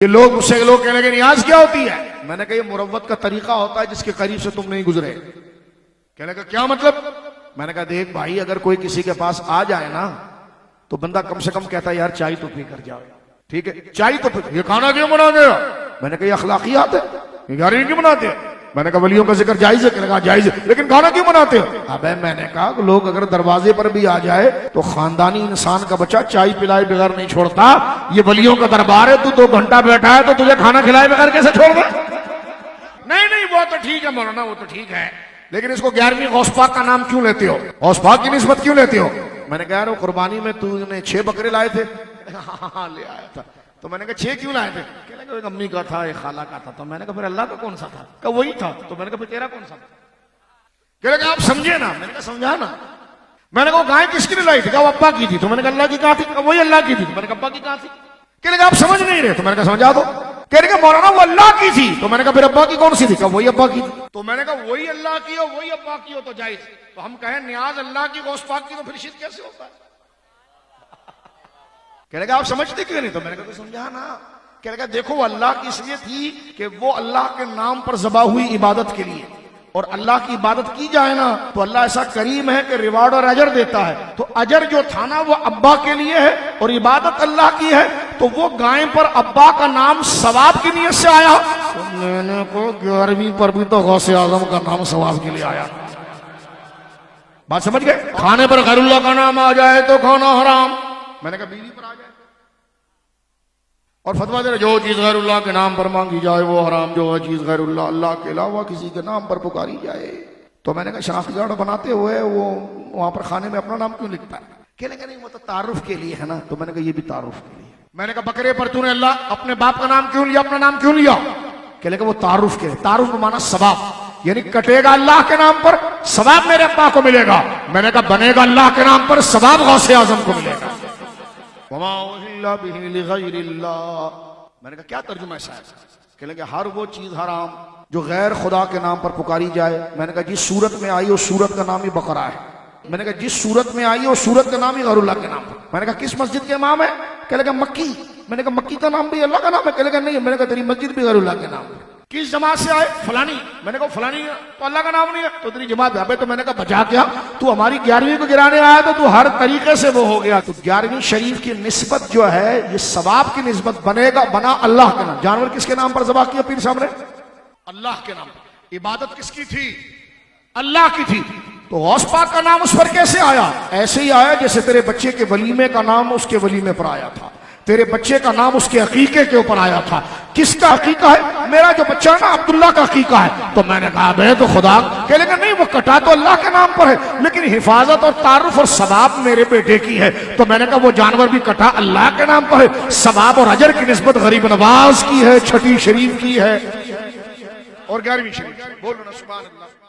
یہ لوگ مجھ سے لوگ کہنے لگے نیاز کیا ہوتی ہے؟ میں نے کہا یہ مروت کا طریقہ ہوتا ہے جس کے قریب سے تم نہیں گزرے۔ کہنے لگا کیا مطلب؟ میں نے کہا دیکھ بھائی، اگر کوئی کسی کے پاس آ جائے نا تو بندہ کم سے کم کہتا ہے یار چائے تو پی کر جاؤ، ٹھیک ہے چائے تو پی، یہ کھانا کیوں بنا دیا؟ میں نے کہا یہ اخلاقیات ہے، یہ گھر کیوں بناتے ہیں؟ میں نے کہا ولیوں کا ذکر جائز ہے، کہنے لگا جائز ہے، لیکن کھانا کیوں بناتے ہو؟ ابے میں نے کہا کہ لوگ اگر دروازے پر بھی آ جائے تو خاندانی انسان کا بچہ چائے پلائے بغیر نہیں چھوڑتا، یہ ولیوں کا دربار ہے، تو 2 گھنٹہ بیٹھا ہے تو تجھے کھانا کھلائے بغیر کیسے چھوڑ دے؟ نہیں وہ تو ٹھیک ہے مولانا، وہ تو ٹھیک ہے، لیکن اس کو 11ویں غوث پاک کا نام کیوں لیتے ہو؟ غوث پاک کی نسبت کیوں لیتے ہو؟ میں نے کہا یار وہ قربانی میں تو نے 6 بکرے لائے تھے۔ ہاں لے آیا تھا۔ تو میں نے کہا 6 کیوں لائے تھے؟ کہنے لگا ایک امی کا تھا، ایک خالہ کا تھا۔ تو میں نے کہا پھر اللہ کا کون سا تھا؟ کہ وہی تھا۔ تو میں نے کہا پھر تیرا کون سا تھا؟ کہنے لگا آپ سمجھے نا۔ میں نے کہا سمجھا نا۔ میں نے کہا گائے کس کی لائی تھی؟ کہا وہ ابا کی تھی۔ تو میں نے کہا اللہ کی کہاں تھی؟ کہ وہی اللہ کی تھی۔ تو میں نے کہا ابا کی کہاں تھی؟ کہنے لگا آپ سمجھ نہیں رہے۔ تو میں نے کہا سمجھا دو۔ کہنے لگا مولانا وہ اللہ کی تھی۔ تو میں نے کہا پھر ابا کی کون سی تھی؟ کہ وہی ابا کی تھی۔ تو میں نے کہا وہی اللہ کی ہو وہی ابا کی ہو تو جائز، تو ہم کہیں نیاز اللہ کی غوث پاک کی تو پھر شرک کیسے ہوتا ہے؟ کہنے لگا آپ سمجھتے کیوں نہیں؟ تو میں نے کہا تو سمجھا نا۔ کہنے لگا دیکھو وہ اللہ کی اس لیے تھی کہ وہ اللہ کے نام پر ذبح ہوئی عبادت کے لیے، اور اللہ کی عبادت کی جائے نا تو اللہ ایسا کریم ہے کہ ریوارڈ اور اجر دیتا ہے۔ تو اجر جو تھا نا وہ ابا کے لیے ہے اور عبادت اللہ کی ہے، تو وہ گائے پر ابا کا نام ثواب کی نیت سے آیا۔ تو میں نے کہا 11ویں پر بھی تو غوث اعظم کا نام ثواب کے لیے آیا۔ بات سمجھ گئے؟ کھانے پر غیر اللہ کا نام آ جائے تو کھانا حرام۔ میں نے کہا بیوی پر آ جائے اور فتویٰ دے رہے جو چیز غیر اللہ کے نام پر مانگی جائے وہ حرام، جو چیز غیر اللہ کے علاوہ کسی کے نام پر پکاری جائے۔ تو میں نے کہا شناختی کارڈ بناتے ہوئے وہ وہاں پر کھانے میں اپنا نام کیوں لکھتا ہے؟ کہنے کہ نہیں وہ تو تعارف کے لیے ہے نا۔ تو میں نے کہا یہ بھی تعارف کے لیے۔ میں نے کہا بکرے پر تو نے اللہ اپنے باپ کا نام کیوں لیا، اپنا نام کیوں لیا؟ کہنے کہ وہ تعارف کے، تعارف کا معنی ثواب، یعنی کٹے گا اللہ کے نام پر ثواب میرے ابا کو ملے گا۔ میں نے کہا بنے گا اللہ کے نام پر ثواب غوث اعظم کو ملے گا۔ وما اہل بہ لغیر اللہ۔ میں نے کہا کیا ترجمہ ہے؟ کہنے کہ ہر وہ چیز حرام جو غیر خدا کے نام پر پکاری جائے۔ میں نے کہا جس صورت میں آئی اس صورت کا نام ہی بقرہ ہے۔ میں نے کہا جس صورت میں آئی اس صورت کا نام ہی غیر اللہ کے نام پر۔ میں نے کہا کس مسجد کے امام ہے؟ کہنے لگا مکی۔ میں نے کہا مکی کا نام بھی اللہ کا نام ہے؟ کہنے لگا نہیں۔ میں نے کہا تیری مسجد بھی غیر اللہ کے نام ہے۔ کس جماعت سے آئے؟ فلانی۔ میں نے کہا فلانی تو اللہ کا نام نہیں ہے تو تیری جماعت ہے۔ تو میں نے کہا بچا کیا تو ہماری 11ویں کو گرانے آیا تو ہر طریقے سے وہ ہو گیا۔ تو 11ویں شریف کی نسبت جو ہے یہ ثواب کی نسبت بنے گا، بنا اللہ کے نام۔ جانور کس کے نام پر ذبح کیا پیر صاحب نے؟ اللہ کے نام پر۔ عبادت کس کی تھی؟ اللہ کی تھی۔ تو غوث پاک کا نام اس پر کیسے آیا؟ ایسے ہی آیا جیسے تیرے بچے کے ولیمے کا نام اس کے ولیمے پر آیا تھا، تیرے بچے کا نام اس کے عقیقے کے اوپر آیا تھا۔ کس کا عقیقہ ہے؟ میرا جو بچہ ہے نا عبداللہ کا عقیقہ ہے۔ تو میں نے کہا بے تو خدا کہ لیکن نہیں وہ کٹا تو اللہ کے نام پر ہے، لیکن حفاظت اور تعارف اور ثواب میرے بیٹے کی ہے۔ تو میں نے کہا وہ جانور بھی کٹا اللہ کے نام پر ہے، ثواب اور اجر کی نسبت غریب نواز کی ہے، چھٹی شریف کی ہے اور 11ویں شریف۔ بولو نا سبحان اللہ۔